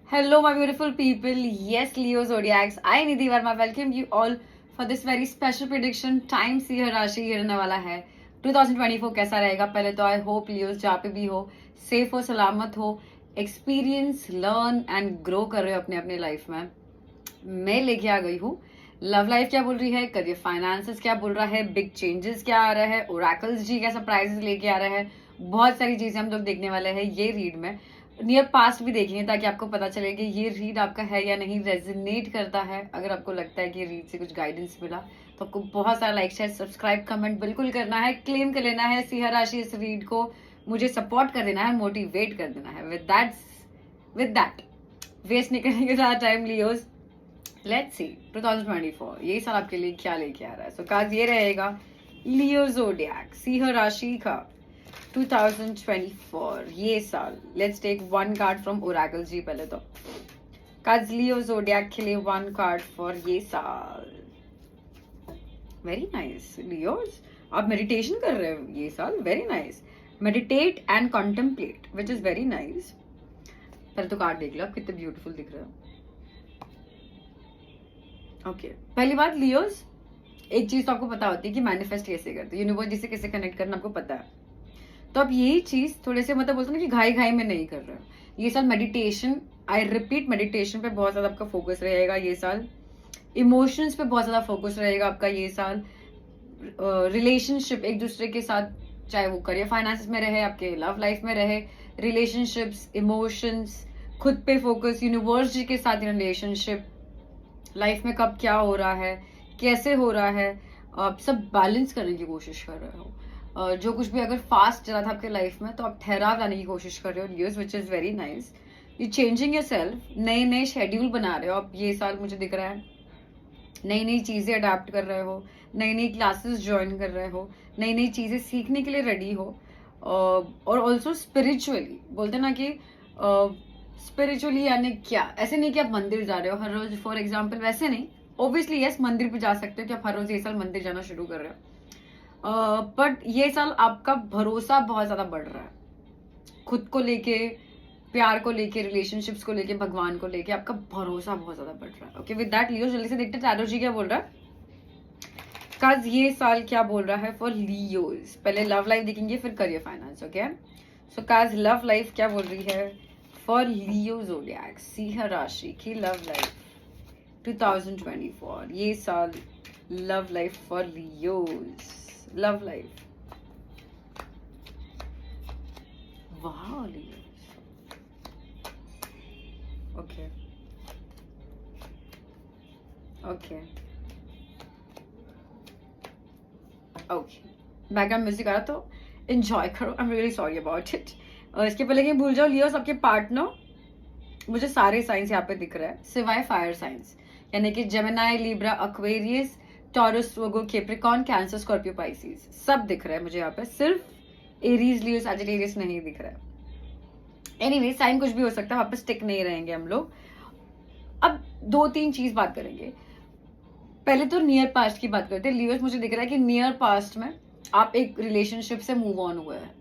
Hello, my beautiful people. Yes, Leo Zodiacs. I, Nidhi Verma, welcome you all for this very special prediction. Time से यह राशि गिरने वाला है. 2024 कैसा रहेगा? पहले तो आई होप लियोस जहाँ पे भी हो, सेफ हो, सलामत हो, एक्सपीरियंस, लर्न एंड ग्रो कर रहे हो अपने अपने लाइफ में. मैं लेके आ गई हूँ लव लाइफ क्या बोल रही है, करियर फाइनेंसेस क्या बोल रहा है, बिग चेंजेस क्या आ रहा है, ओरेकल्स जी क्या सरप्राइजेस लेके आ रहे हैं. बहुत सारी चीजें हम लोग देखने वाले हैं ये रीड में. नियर पास्ट भी देखेंगे ताकि आपको पता चले कि ये रीड आपका है या नहीं, रेजोनेट करता है. अगर आपको लगता है कि रीड से कुछ गाइडेंस मिला तो आपको बहुत सारा लाइक शेयर सब्सक्राइब कमेंट बिल्कुल करना है, क्लेम कर लेना है. सिंह राशि इस रीड को मुझे सपोर्ट कर देना है, मोटिवेट कर देना है. विद दैट वेस्ट नहीं करेंगे ज़्यादा टाइम लियोस. लेट्स सी 2024 ये साल आपके लिए क्या लेके आ रहा है. सो कार्ड ये रहेगा लियो ज़ोडिएक सिंह राशि का 2024 ये साल. Let's take one card from oracle ji. पहले तो कार्ड्स लियो ज़ोडिएक के लिए वन कार्ड फॉर ये साल. वेरी नाइस लियोस, आप मेडिटेशन कर रहे हो ये साल. Very nice. Meditate and contemplate which is very nice. पहले तो कार्ड देख लो आप कितने ब्यूटीफुल दिख रहे हो. ओके पहली बात लियोस, एक चीज तो आपको पता होती है कि मैनिफेस्ट कैसे करते हैं, यूनिवर्स जिसे कैसे कनेक्ट करना आपको पता है. तो आप यही चीज थोड़े से मतलब बोलते हैं ना कि घाई घाई में नहीं कर रहे हो ये साल. मेडिटेशन, आई रिपीट, मेडिटेशन पे बहुत ज्यादा आपका फोकस रहेगा ये साल. इमोशंस पे बहुत ज्यादा फोकस रहेगा आपका ये साल. रिलेशनशिप एक दूसरे के साथ, चाहे वो करियर फाइनेंस में रहे, आपके लव लाइफ में रहे, रिलेशनशिप्स, इमोशंस, खुद पे फोकस, यूनिवर्स जी के साथ रिलेशनशिप, लाइफ में कब क्या हो रहा है, कैसे हो रहा है, आप सब बैलेंस करने की कोशिश कर रहे हो. जो कुछ भी अगर फास्ट चला था आपके लाइफ में तो आप ठहराव लाने की कोशिश कर रहे हो Leos, which is very nice. You changing your self, नए नए शेड्यूल बना रहे हो आप ये साल. मुझे दिख रहा है नई नई चीजें अडाप्ट कर रहे हो, नई नई क्लासेस ज्वाइन कर रहे हो, नई नई चीजें सीखने के लिए रेडी हो. और ऑल्सो स्पिरिचुअली बोलते ना कि स्पिरिचुअली यानी क्या, ऐसे नहीं कि आप मंदिर जा रहे हो हर रोज फॉर एग्जाम्पल, वैसे नहीं. ऑब्वियसली यस मंदिर पे जा सकते हो कि आप हर रोज ये साल मंदिर जाना शुरू कर रहे हो. बट ये साल आपका भरोसा बहुत ज्यादा बढ़ रहा है खुद को लेके, प्यार को लेके, रिलेशनशिप्स को लेके, भगवान को लेके आपका भरोसा बहुत ज्यादा बढ़ रहा है. ओके विद दैट लियो जल्दी से देखते टैरो जी क्या बोल रहा है. काज ये साल क्या बोल रहा है फॉर लियोस. पहले लव लाइफ देखेंगे फिर करियर फाइनेंस. ओके सो काज लव लाइफ क्या बोल रही है फॉर लियो ज़ोडिएक सिंह राशि की लव लाइफ 2024 ये साल. Love life for Leos, love life. वाह Leos. Okay okay okay background music आ रहा तो एंजॉय करो. I am really sorry about it. इसके पहले कि भूल जाओ लियो सबके पार्टनर, मुझे सारे साइंस यहाँ पे दिख रहा है सिवाय फायर साइंस, यानी कि जेमिनाई, लिब्रा, एक्वेरियस, टॉरस, वर्गो, कैप्रिकॉर्न, कैंसर, स्कॉर्पियो, पाइसिस सब दिख रहा है मुझे यहाँ पे. सिर्फ एरीज, लियो, सैजिटेरियस नहीं दिख रहा है. एनीवे साइन कुछ भी हो सकता है, वापस टिक नहीं रहेंगे हम लोग. अब दो तीन चीज बात करेंगे. पहले तो नियर पास्ट की बात करते हैं लियोस. मुझे दिख रहा है कि नियर पास्ट में आप एक रिलेशनशिप से मूव ऑन हुए हैं,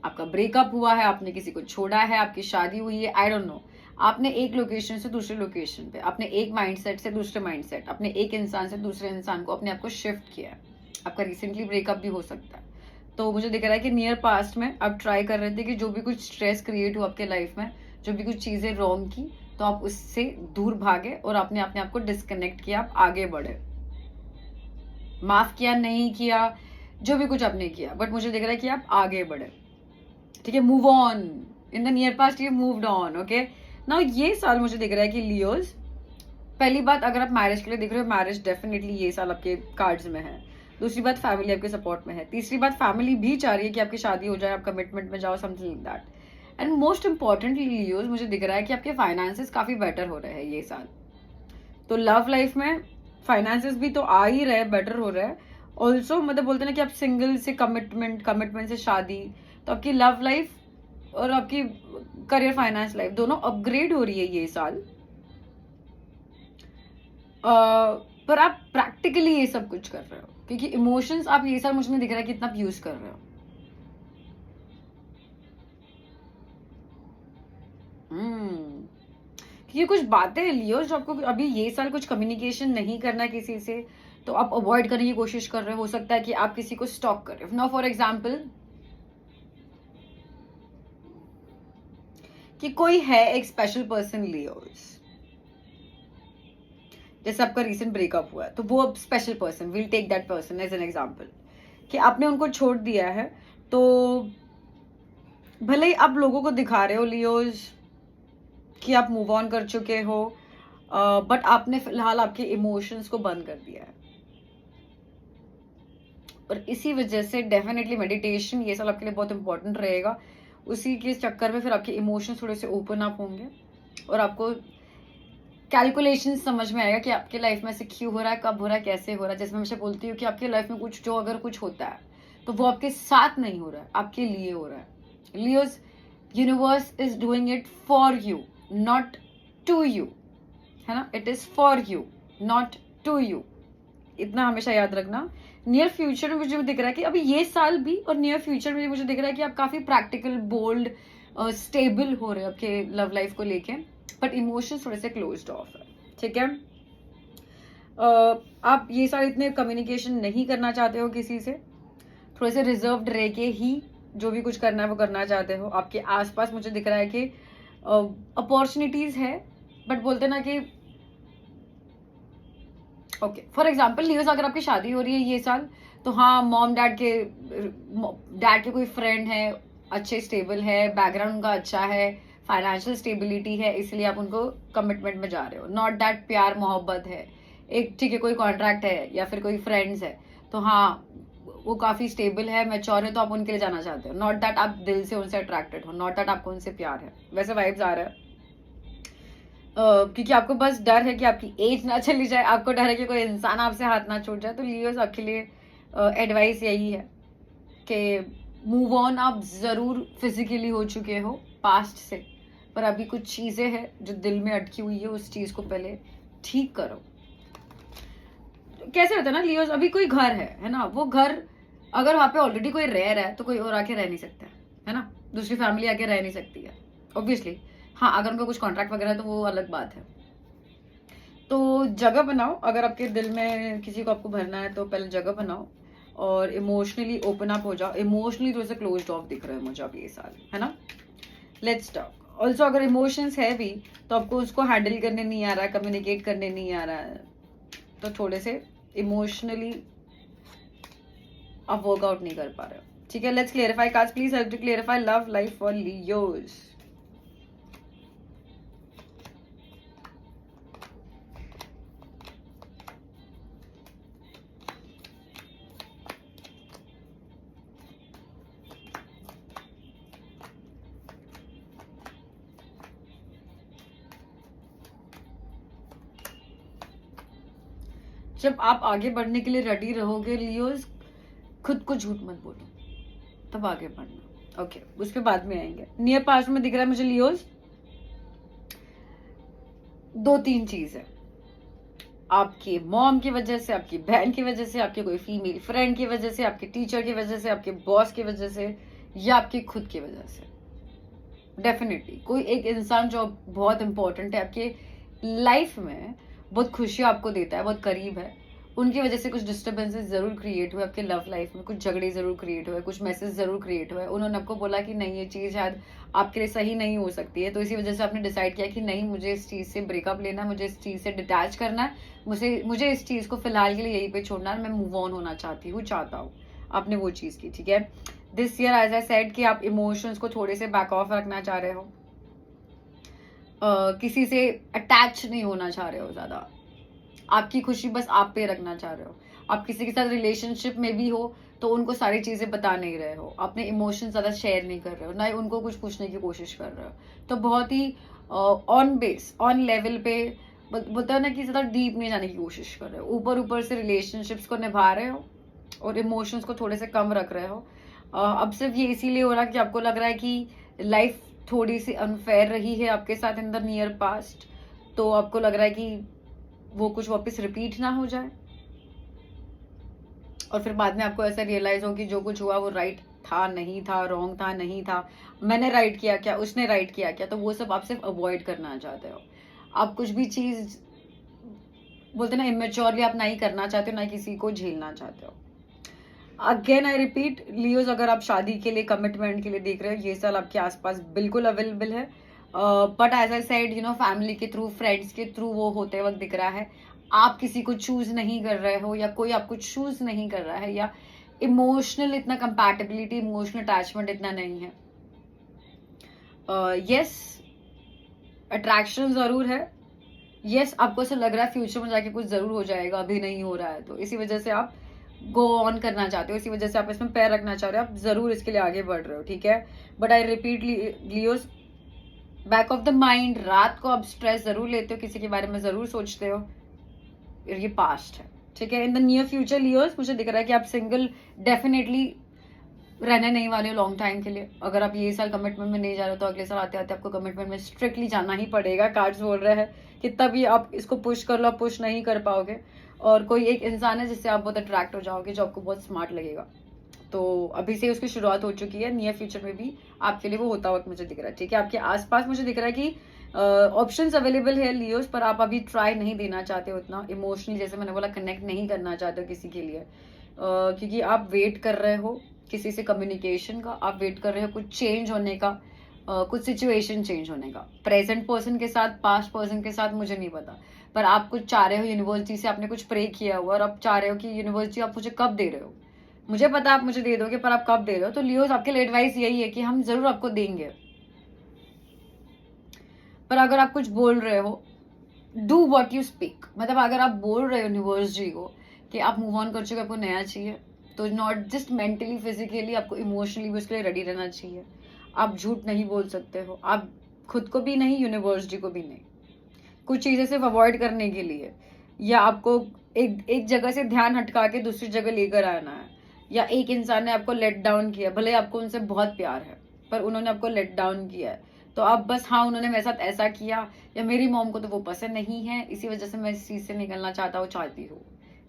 आपका ब्रेकअप हुआ है, आपने किसी को छोड़ा है, आपकी शादी हुई है, आई डोंट नो. आपने एक लोकेशन से दूसरे लोकेशन पे, आपने एक माइंडसेट से दूसरे माइंडसेट, अपने एक इंसान से दूसरे इंसान को अपने आप को शिफ्ट किया है. आपका रिसेंटली ब्रेकअप भी हो सकता है. तो मुझे दिख रहा है कि नियर पास्ट में आप ट्राई कर रहे थे कि जो भी कुछ स्ट्रेस क्रिएट हुआ आपके लाइफ में, जो भी कुछ चीजें रॉन्ग की, तो आप उससे दूर भागे और आपने अपने आप को डिस्कनेक्ट किया, आप आगे बढ़े. माफ किया नहीं किया, जो भी कुछ आपने किया, बट मुझे दिख रहा है कि आप आगे बढ़े. ठीक है, move on. In the near past you moved on. Okay now ये साल मुझे दिख रहा है कि लियोस, पहली बात अगर आप मैरिज के लिए दिख रहे हो, मैरिज डेफिनेटली ये साल आपके कार्ड्स में है. दूसरी बात फैमिली आपके सपोर्ट में है. तीसरी बात फैमिली भी चाह रही है कि आपकी शादी हो जाए, आप कमिटमेंट में जाओ, something like that. And most importantly Leos मुझे दिख रहा है कि आपके फाइनेंसेस काफी बेटर हो रहे हैं ये साल. तो लव लाइफ में फाइनेंसेस भी तो आ ही रहे, बेटर हो रहा है. ऑल्सो मतलब बोलते ना कि आप सिंगल से कमिटमेंट, कमिटमेंट से शादी, तो आपकी लव लाइफ और आपकी करियर फाइनेंस लाइफ दोनों अपग्रेड हो रही है ये साल. पर आप प्रैक्टिकली ये सब कुछ कर रहे हो क्योंकि इमोशंस आप ये साल मुझे नहीं दिख रहा है कि इतना यूज कर रहे हो. ये कुछ बातें हैं लियो जो आपको अभी ये साल कुछ कम्युनिकेशन नहीं करना किसी से, तो आप अवॉइड करने की कोशिश कर रहे हो सकता है कि आप किसी को स्टॉक कर रहे हो। नाउ फॉर एग्जाम्पल कि कोई है एक स्पेशल पर्सन लियोस, जैसे आपका रिसेंट ब्रेकअप हुआ है, तो वो अब special person, will take that person as an example, कि आपने उनको छोड़ दिया है, तो भले ही आप लोगों को दिखा रहे हो लियोस कि आप मूव ऑन कर चुके हो, बट आपने फिलहाल आपके इमोशंस को बंद कर दिया है। और इसी वजह से डेफिनेटली मेडिटेशन ये साल आपके लिए बहुत इंपॉर्टेंट रहेगा। उसी के चक्कर में फिर आपके इमोशंस थोड़े से ओपन अप होंगे और आपको कैलकुलेशन समझ में आएगा कि आपके लाइफ में से क्यों हो रहा है, कब हो रहा है, कैसे हो रहा है। जैसे मैं हमेशा बोलती हूँ कि आपके लाइफ में कुछ जो अगर कुछ होता है तो वो आपके साथ नहीं हो रहा है, आपके लिए हो रहा है। Leos, universe is doing it for you, not to you, है ना। It is for you, not to you. इतना हमेशा याद रखना। नियर फ्यूचर में मुझे दिख रहा है कि अभी ये साल भी और नियर फ्यूचर में मुझे दिख रहा है कि आप काफी प्रैक्टिकल, बोल्ड, स्टेबल हो रहे हो आपके लव लाइफ को लेके, बट इमोशंस थोड़े से क्लोज्ड ऑफ है, ठीक है। आप ये साल इतने कम्युनिकेशन नहीं करना चाहते हो किसी से, थोड़े से रिजर्व्ड रह के ही जो भी कुछ करना है वो करना चाहते हो। आपके आसपास मुझे दिख रहा है कि अपॉर्चुनिटीज है, बट बोलते ना कि ओके फॉर एग्जाम्पल लियोस, अगर आपकी शादी हो रही है ये साल, तो हाँ मॉम डैड के कोई फ्रेंड है, अच्छे स्टेबल है, बैकग्राउंड उनका अच्छा है, फाइनेंशियल स्टेबिलिटी है, इसलिए आप उनको कमिटमेंट में जा रहे हो। नॉट दैट प्यार मोहब्बत है, एक ठीक है कोई कॉन्ट्रैक्ट है या फिर कोई फ्रेंड्स है, तो हाँ वो काफी स्टेबल है, मैच्योर है, तो आप उनके लिए जाना चाहते हो। नॉट दैट आप दिल से उनसे अट्रैक्टेड हो, नॉट दैट आपको उनसे प्यार है। वैसे वाइब्स आ रहा है क्योंकि आपको बस डर है कि आपकी एज ना चली जाए, आपको डर है कि कोई इंसान आपसे हाथ ना छूट जाए। तो लियोस, आपके लिए एडवाइस यही है कि मूव ऑन आप जरूर फिजिकली हो चुके हो पास्ट से, पर अभी कुछ चीजें हैं जो दिल में अटकी हुई है, उस चीज को पहले ठीक करो। कैसे होता है ना लियोस, अभी कोई घर है ना, वो घर अगर वहां पे ऑलरेडी कोई रह रहा है तो कोई और आके रह नहीं सकता है ना, दूसरी फैमिली आके रह नहीं सकती है ऑब्वियसली। हाँ अगर उनका कुछ कॉन्ट्रैक्ट वगैरह है तो वो अलग बात है। तो जगह बनाओ, अगर आपके दिल में किसी को आपको भरना है तो पहले जगह बनाओ और इमोशनली ओपन अप हो जाओ। इमोशनली थोड़ा सा क्लोज्ड ऑफ दिख रहा है मुझे अब ये साल, है ना। लेट्स टॉक ऑल्सो, अगर इमोशंस है भी तो आपको उसको हैंडल करने नहीं आ रहा है, कम्युनिकेट करने नहीं आ रहा है, तो थोड़े से इमोशनली आप वर्कआउट नहीं कर पा रहे हो, ठीक है। Let's clarify cards, please help to clarify love life for Leos. जब आप आगे बढ़ने के लिए रेडी रहोगे लियोस, खुद को झूठ मत बोलो, तब आगे बढ़ना। ओके उस पर बाद में आएंगे। नियर पास्ट में दिख रहा है मुझे लियोस 2-3 चीज है, आपके मॉम की वजह से, आपकी बहन की वजह से, आपके कोई फीमेल फ्रेंड की वजह से, आपके टीचर की वजह से, आपके बॉस की वजह से, या आपकी खुद की वजह से। डेफिनेटली कोई एक इंसान जो बहुत इंपॉर्टेंट है आपके लाइफ में, बहुत खुशी आपको देता है, बहुत करीब है, उनकी वजह से कुछ डिस्टर्बेंसेस जरूर क्रिएट हुए आपके लव लाइफ में, कुछ झगड़े जरूर क्रिएट हुए, कुछ मैसेज जरूर क्रिएट हुए। उन्होंने आपको बोला कि नहीं ये चीज शायद आपके लिए सही नहीं हो सकती है, तो इसी वजह से आपने डिसाइड किया कि नहीं मुझे इस चीज से ब्रेकअप लेना है, मुझे इस चीज से डिटैच करना है, मुझे इस चीज को फिलहाल के लिए यहीं पे छोड़ना है, मैं मूव ऑन होना चाहता हूँ। आपने वो चीज की, ठीक है। This year as I said कि आप इमोशंस को थोड़े से बैक ऑफ रखना चाह रहे हो, किसी से अटैच नहीं होना चाह रहे हो ज्यादा, आपकी खुशी बस आप पे रखना चाह रहे हो। आप किसी के साथ रिलेशनशिप में भी हो तो उनको सारी चीजें बता नहीं रहे हो, अपने इमोशंस ज्यादा शेयर नहीं कर रहे हो, ना ही उनको कुछ पूछने की कोशिश कर रहे हो। तो बहुत ही ऑन लेवल पे बोलता है ना कि ज्यादा डीप नहीं जाने की कोशिश कर रहे हो, ऊपर ऊपर से रिलेशनशिप्स को निभा रहे हो और इमोशंस को थोड़े से कम रख रहे हो। अब सिर्फ ये इसीलिए हो रहा है कि आपको लग रहा है कि लाइफ थोड़ी सी अनफेयर रही है आपके साथ इन द नियर पास्ट, तो आपको लग रहा है कि वो कुछ वापस रिपीट ना हो जाए और फिर बाद में आपको ऐसा रियलाइज हो कि जो कुछ हुआ वो राइट था नहीं था, रॉन्ग था नहीं था, मैंने राइट किया क्या, उसने राइट किया क्या, तो वो सब आप सिर्फ अवॉइड करना चाहते हो। आप कुछ भी चीज बोलते ना इमेच्योरली आप नहीं करना चाहते हो, ना किसी को झेलना चाहते हो। अगेन आई रिपीट, लियोज अगर आप शादी के लिए, कमिटमेंट के लिए देख रहे हो, ये साल आपके आसपास बिल्कुल अवेलेबल है। But as I said, you know, family के थ्रू, फ्रेंड्स के थ्रू वो होते वक्त दिख रहा है। आप किसी को चूज नहीं कर रहे हो, या कोई आपको चूज नहीं कर रहा है, या इमोशनल इतना कंपैटिबिलिटी, इमोशनल अटैचमेंट इतना नहीं है। यस, अट्रैक्शन जरूर है। यस, आपको ऐसा लग रहा है फ्यूचर में जाके कुछ जरूर हो जाएगा, अभी नहीं हो रहा है, तो इसी वजह से आप गो ऑन करना चाहते हो, इसी वजह से आप इसमें पैर रखना चाह रहे हो, आप जरूर इसके लिए आगे बढ़ रहे हो, ठीक है। But I repeat, Leos, back of the mind रात को आप स्ट्रेस जरूर लेते हो, किसी के बारे में जरूर सोचते हो, ये पास्ट है, ठीक है। In the near future Leos, मुझे दिख रहा है कि आप सिंगल डेफिनेटली रहने नहीं वाले हो लॉन्ग टाइम के लिए। अगर आप ये साल कमिटमेंट में नहीं जा रहे हो, तो अगले साल आते आते आपको कमिटमेंट में स्ट्रिक्टली जाना ही पड़ेगा। कार्ड्स बोल रहे हैं, कितना भी आप इसको पुश कर लो, आप पुश नहीं कर पाओगे। और कोई एक इंसान है जिससे आप बहुत अट्रैक्ट हो जाओगे, जो आपको बहुत स्मार्ट लगेगा, तो अभी से उसकी शुरुआत हो चुकी है। नियर फ्यूचर में भी आपके लिए वो होता हुआ मुझे दिख रहा है, ठीक है। आपके आसपास मुझे दिख रहा है कि ऑप्शंस अवेलेबल है लियोस, पर आप अभी ट्राई नहीं देना चाहते हो उतना इमोशनली, जैसे मैंने बोला, कनेक्ट नहीं करना चाहते हो किसी के लिए, क्योंकि आप वेट कर रहे हो किसी से कम्युनिकेशन का, आप वेट कर रहे हो कुछ चेंज होने का, कुछ सिचुएशन चेंज होने का, प्रेजेंट पर्सन के साथ, पास्ट पर्सन के साथ, मुझे नहीं पता, पर आप कुछ चाह रहे हो। यूनिवर्सिटी से आपने कुछ प्रे किया हुआ और आप चाह रहे हो कि यूनिवर्सिटी आप मुझे कब दे रहे हो, मुझे पता आप मुझे दे दोगे, पर आप कब दे रहे हो। तो लियोस, आपके लिए एडवाइस यही है कि हम जरूर आपको देंगे, पर अगर आप कुछ बोल रहे हो, डू वॉट यू स्पीक। मतलब अगर आप बोल रहे हो यूनिवर्सिटी को कि आप मूव ऑन कर चुके, आपको नया चाहिए, तो नॉट जस्ट मेंटली, फिजिकली, आपको इमोशनली भी उसके लिए रेडी रहना चाहिए। आप झूठ नहीं बोल सकते हो, आप खुद को भी नहीं, यूनिवर्सिटी को भी नहीं। कुछ चीजें सिर्फ अवॉइड करने के लिए, या आपको एक जगह से ध्यान हटका के दूसरी जगह लेकर आना है, या एक इंसान ने आपको लेट डाउन किया, भले आपको उनसे बहुत प्यार है, पर उन्होंने आपको लेट डाउन किया है, तो आप बस, हाँ उन्होंने मेरे साथ ऐसा किया, या मेरी मॉम को तो वो पसंद नहीं है, इसी वजह से मैं इस चीज से निकलना चाहता हूँ, चाहती हूँ।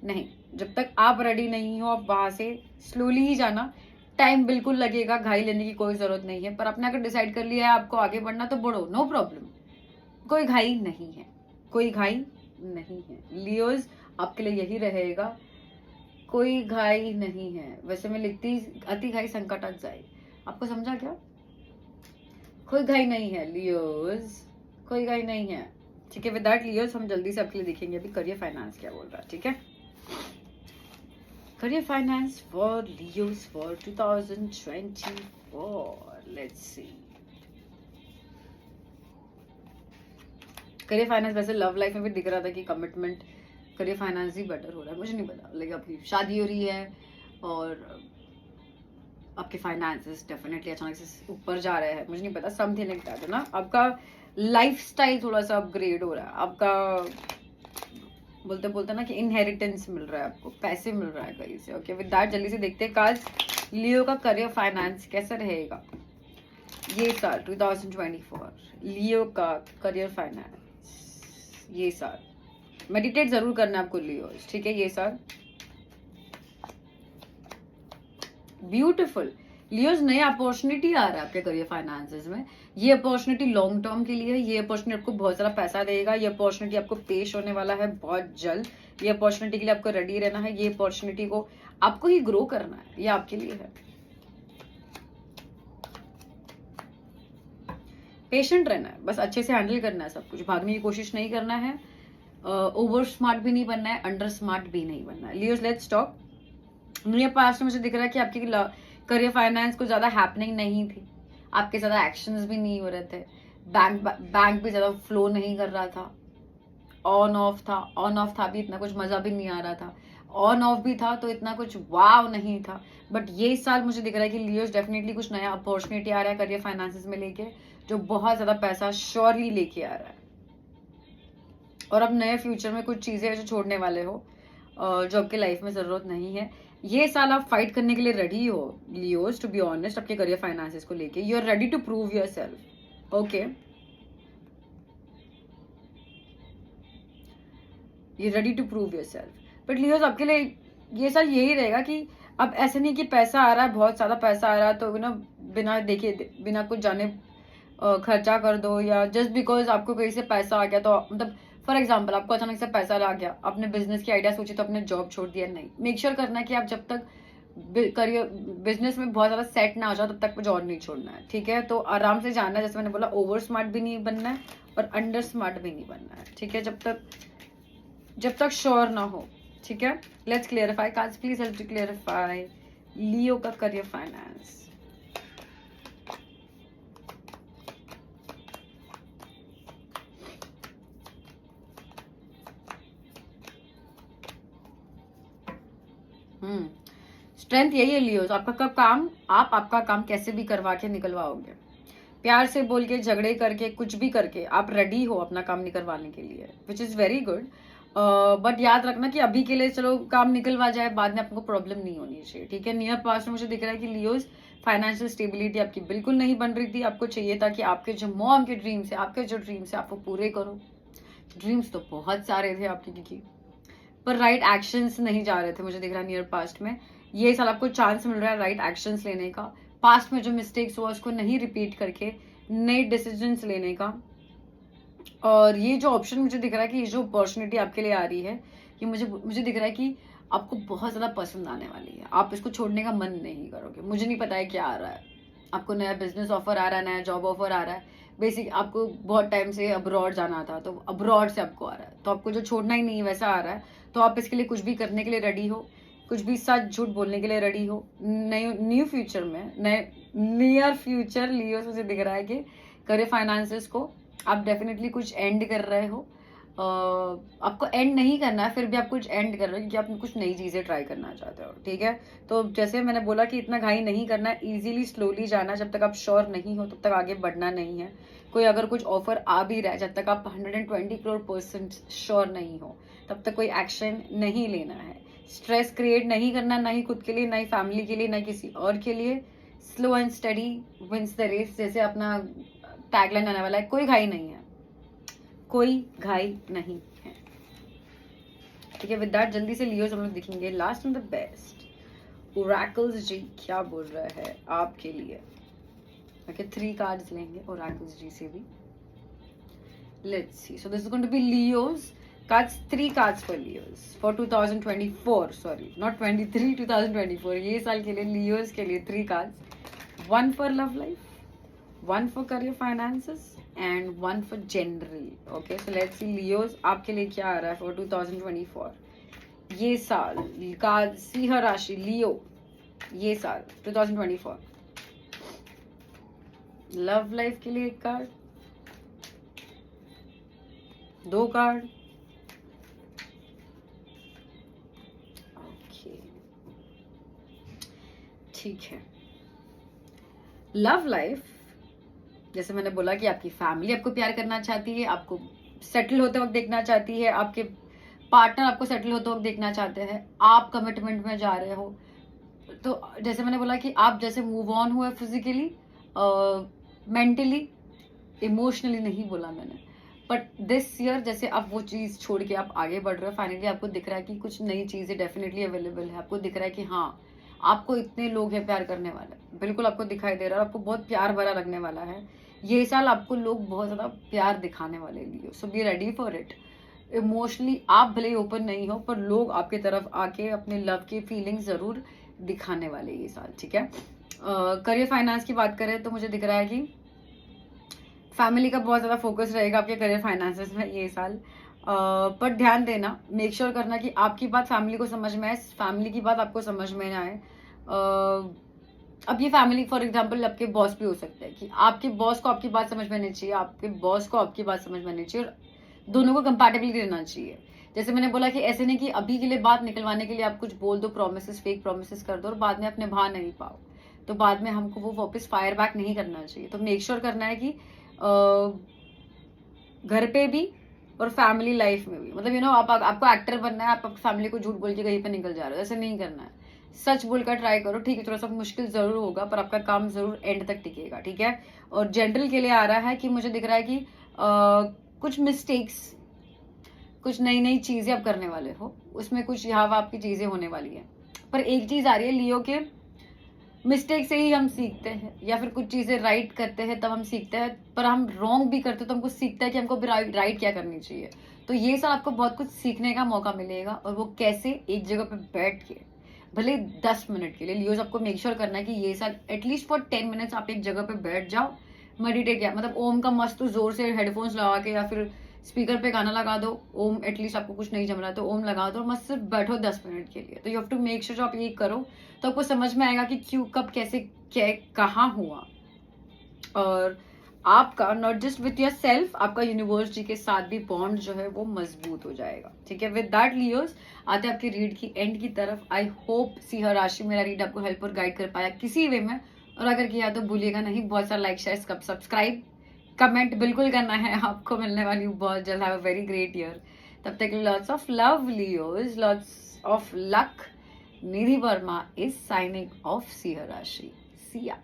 नहीं, जब तक आप रेडी नहीं हो, आप वहां से स्लोली ही जाना। टाइम बिल्कुल लगेगा, घाई लेने की कोई जरूरत नहीं है, पर आपने अगर डिसाइड कर लिया है आपको आगे बढ़ना, तो बढ़ो, नो प्रॉब्लम। कोई घाई नहीं है, कोई घाई नहीं है लियोज, आपके लिए यही रहेगा, कोई घाई नहीं है। वैसे मैं लिखती, अति घाई संकट आ जाए, आपको समझा क्या? कोई घाई नहीं है लियोज, कोई घाई नहीं है, ठीक है। विद दैट लियोज, हम जल्दी से आपके लिए देखेंगे अभी करियर फाइनेंस क्या बोल रहा है, ठीक है। Career finance for Leos for 2024, let's see. Career finance, वैसे लव लाइफ में भी दिख रहा था कि कमिटमेंट, करियर फाइनेंस ही बेटर हो रहा है, मुझे नहीं पता, लेकिन आपकी शादी हो रही है और आपके फाइनेंसेस डेफिनेटली अचानक से ऊपर जा रहे हैं, मुझे नहीं पता, समथिंग लाइक दैट है ना। आपका लाइफस्टाइल थोड़ा सा अपग्रेड हो रहा है, आपका बोलते बोलते ना कि इनहेरिटेंस मिल रहा है, आपको पैसे मिल रहा है कहीं से, ओके। विद दैट जल्दी से देखते हैं आज लियो का करियर फाइनेंस कैसा रहेगा ये साल 2024, लियो का करियर फाइनेंस ये साल। मेडिटेट जरूर करना है आपको लियो, ठीक है, ये साल। ब्यूटिफुल लियोज, नया अपॉर्चुनिटी आ रहा है आपके करियर फाइनेंसेस में। ये अपॉर्चुनिटी लॉन्ग टर्म के लिए है, ये अपॉर्चुनिटी आपको बहुत सारा पैसा देगा, ये अपॉर्चुनिटी आपको पेश होने वाला है बहुत जल्द। ये अपॉर्चुनिटी के लिए आपको रेडी रहना है, ये अपॉर्चुनिटी को आपको ही ग्रो करना है, ये आपके लिए है। पेशेंट रहना है, बस अच्छे से हैंडल करना है सब कुछ, भागने की कोशिश नहीं करना है, ओवर स्मार्ट भी नहीं बनना है, अंडर स्मार्ट भी नहीं बनना है। Leos, let's talk. मेरे पास में मुझे दिख रहा है कि आपकी करियर फाइनेंस को ज्यादा हैपनिंग नहीं थी, आपके ज्यादा एक्शंस भी नहीं हो रहे थे, बैंक भी ज्यादा फ्लो नहीं कर रहा था, ऑन ऑफ था भी, इतना कुछ मजा भी नहीं आ रहा था, ऑन ऑफ भी था तो इतना कुछ वाव नहीं था। बट ये साल मुझे दिख रहा है कि लियोस डेफिनेटली कुछ नया अपॉर्चुनिटी आ रहा है करियर फाइनेंसेस में लेके, जो बहुत ज्यादा पैसा श्योरली लेके आ रहा है। और अब नए फ्यूचर में कुछ चीजें जो छोड़ने वाले हो, जो आपके लाइफ में जरूरत नहीं है। ये साल आप फाइट करने के लिए रेडी हो लियोस, टू बी ऑनेस्ट, आपके करियर फाइनेंसेस को लेके you are ready to prove yourself, okay. You ready to prove yourself. But Leos, आपके लिए ये साल यही रहेगा कि अब ऐसे नहीं कि पैसा आ रहा है, बहुत ज्यादा पैसा आ रहा है, तो बिना देखे, बिना कुछ जाने खर्चा कर दो, या जस्ट बिकॉज आपको कहीं से पैसा आ गया तो मतलब फॉर एग्जाम्पल आपको अचानक से पैसा आ गया, आपने बिजनेस की आइडिया सोची तो आपने जॉब छोड़ दिया, नहीं। मेक श्योर करना है कि आप जब तक करियर बिजनेस में बहुत ज्यादा सेट ना हो जाओ तब तक जॉब नहीं छोड़ना है, ठीक है। तो आराम से जाना है, जैसे मैंने बोला ओवर स्मार्ट भी नहीं बनना है और अंडर स्मार्ट भी नहीं बनना है, ठीक है, जब तक श्योर ना हो, ठीक है। Let's clarify cards, please help to clarify Leo का करियर फाइनेंस। स्ट्रेंथ यही है लियोस, आपका काम आपका काम कैसे भी करवा के निकलवाओगे, प्यार से बोल के, झगड़े करके, कुछ भी करके आप रेडी हो अपना काम निकलवाने के लिए, which is very good. But याद रखना कि अभी के लिए चलो काम निकलवा जाए, बाद में आपको प्रॉब्लम नहीं होनी चाहिए, ठीक है। नियर पास्ट में मुझे दिख रहा है कि लियोस फाइनेंशियल स्टेबिलिटी आपकी बिल्कुल नहीं बन रही थी, आपको चाहिए था कि आपके जो मॉम के ड्रीम्स है, आपके जो ड्रीम्स है आपको पूरे करो। ड्रीम्स तो बहुत सारे थे आपके, क्योंकि पर राइट एक्शंस नहीं जा रहे थे, मुझे दिख रहा है नियर पास्ट में। ये साल आपको चांस मिल रहा है राइट एक्शंस लेने का, पास्ट में जो मिस्टेक्स हुआ उसको नहीं रिपीट करके नए डिसीजंस लेने का। और ये जो ऑप्शन मुझे दिख रहा है कि ये जो अपॉर्चुनिटी आपके लिए आ रही है, ये मुझे दिख रहा है कि आपको बहुत ज्यादा पसंद आने वाली है, आप इसको छोड़ने का मन नहीं करोगे। मुझे नहीं पता है क्या आ रहा है, आपको नया बिजनेस ऑफर आ रहा है, नया जॉब ऑफर आ रहा है, बेसिक आपको बहुत टाइम से अब्रॉड जाना था तो अब्रॉड से आपको आ रहा है, तो आपको जो छोड़ना ही नहीं है वैसा आ रहा है, तो आप इसके लिए कुछ भी करने के लिए रेडी हो, कुछ भी सच झूठ बोलने के लिए रेडी हो। न्यू फ्यूचर में, नए नियर फ्यूचर लियो से मुझे दिख रहा है कि करियर फाइनेंसेस को आप डेफिनेटली कुछ एंड कर रहे हो। आपको एंड नहीं करना है, फिर भी आप कुछ एंड कर रहे हो क्योंकि आप कुछ नई चीजें ट्राई करना चाहते हो, ठीक है। तो जैसे मैंने बोला कि इतना घाई नहीं करना है, इजीली स्लोली जाना, जब तक आप श्योर नहीं हो तब तक आगे बढ़ना नहीं है। कोई अगर कुछ ऑफर आ भी रहा है, जब तक आप 120 करोड़% श्योर नहीं हो तब तक कोई एक्शन नहीं लेना है। स्ट्रेस क्रिएट नहीं करना, ना ही खुद के लिए, ना ही फैमिली के लिए, ना किसी और के लिए। Slow and steady wins the race, जैसे अपना टैगलाइन आने वाला है, कोई घाई नहीं है, कोई घाई नहीं है, ठीक है। विद दैट जल्दी से लियो हम लोग दिखेंगे last and the best oracles ji क्या बोल रहा है आपके लिए। ओके 3 कार्ड्स लेंगे ओरेकल्स जी से भी। Let's see, so this is going to be Leos cards, 3 cards for Leos for 2024, sorry not 23, 2024, ये साल के लिए लियोस के लिए 3 cards, 1 for love life, 1 for career finances and 1 for general। okay so let's see Leos आपके लिए क्या आ रहा है for 2024 ये साल का सिंह राशि लियो, ये साल 2024 लव लाइफ के लिए 1 कार्ड, 2 कार्ड, ठीक है। लव लाइफ, जैसे मैंने बोला कि आपकी फैमिली आपको प्यार करना चाहती है, आपको सेटल होते वक्त देखना चाहती है, आपके पार्टनर आपको सेटल होते वक्त देखना चाहते हैं, आप कमिटमेंट में जा रहे हो। तो जैसे मैंने बोला कि आप जैसे मूव ऑन हुए फिजिकली, मेंटली, इमोशनली नहीं बोला मैंने, बट दिस ईयर जैसे आप वो चीज छोड़ के आप आगे बढ़ रहे हो, फाइनली आपको दिख रहा है कि कुछ नई चीजें डेफिनेटली अवेलेबल है। आपको दिख रहा है कि हाँ आपको इतने लोग हैं प्यार करने वाले, बिल्कुल आपको दिखाई दे रहा है, आपको बहुत प्यार भरा लगने वाला है ये साल, आपको लोग बहुत ज्यादा प्यार दिखाने वाले Leo, so be ready for it. Emotionally आप भले ओपन नहीं हो पर लोग आपके तरफ आके अपने लव की फीलिंग्स जरूर दिखाने वाले ये साल, ठीक है। करियर फाइनेंस की बात करें तो मुझे दिख रहा है कि फैमिली का बहुत ज्यादा फोकस रहेगा आपके करियर फाइनेंसेस में ये साल, पर ध्यान देना, मेक श्योर करना कि आपकी बात फैमिली को समझ में आए, फैमिली की बात आपको समझ में ना आए। अब ये फैमिली फॉर एग्जांपल आपके बॉस भी हो सकते हैं कि आपके बॉस को आपकी बात समझ में आनी चाहिए, आपके बॉस को आपकी बात समझ में आनी चाहिए, और दोनों को कंपैटिबिलिटी रहना चाहिए। जैसे मैंने बोला कि ऐसे नहीं कि अभी के लिए बात निकलवाने के लिए आप कुछ बोल दो, प्रोमिस फेक प्रोमिस कर दो और बाद में आप निभा नहीं पाओ, तो बाद में हमको वो वापस फायर बैक नहीं करना चाहिए। तो मेक श्योर करना है कि घर पे भी और फैमिली लाइफ में भी, मतलब आपको एक्टर बनना है, आप फैमिली को झूठ बोल के कहीं पे निकल जा रहे हो, ऐसे नहीं करना है। सच बोलकर ट्राई करो, ठीक है, थोड़ा सा मुश्किल जरूर होगा पर आपका काम जरूर एंड तक टिकेगा, ठीक है। और जनरल के लिए आ रहा है कि मुझे दिख रहा है कि कुछ मिस्टेक्स, कुछ नई नई चीजें आप करने वाले हो, उसमें कुछ यहाँ आपकी चीजें होने वाली है। पर एक चीज आ रही है लियो के, मिस्टेक से ही हम सीखते हैं, या फिर कुछ चीजें राइट करते हैं तब हम सीखते हैं, पर हम रॉन्ग भी करते हैं तो हमको सीखता है कि हमको राइट क्या करनी चाहिए। तो ये साल आपको बहुत कुछ सीखने का मौका मिलेगा, और वो कैसे, एक जगह पे बैठ के, भले 10 मिनट के लिए लियोज, आपको मेक श्योर करना है कि ये साल एटलीस्ट फॉर 10 मिनट्स आप एक जगह पे बैठ जाओ, मेडिटेट किया, मतलब ओम का मस्त जोर से हेडफोन्स लगा के या फिर स्पीकर पे गाना लगा दो, ओम, एटलीस्ट आपको कुछ नहीं जम रहा है तो ओम लगा दो और मस्त सिर्फ बैठो 10 मिनट के लिए। तो you have to make sure आप ये करो, तो आपको समझ में आएगा कि क्यों, कब, कैसे, क्या, कहाँ हुआ। और आपका not just with your self, आपका यूनिवर्सिटी के साथ भी बॉन्ड जो है वो मजबूत हो जाएगा। ठीक है, विद दैट लियोस आते हैं आपके रीड की एंड की तरफ। आई होप सिंह राशि मेरा रीड आपको हेल्प और गाइड कर पाया किसी वे में, और अगर किया तो भूलिएगा नहीं बहुत सारा लाइक, शेयर, सब्सक्राइब, कमेंट बिल्कुल करना है। आपको मिलने वाली हूँ बहुत जल्द। Have a very great year. तब तक lots of love Leos, lots of luck. Nidhi Verma is signing off Singh राशि। सिया।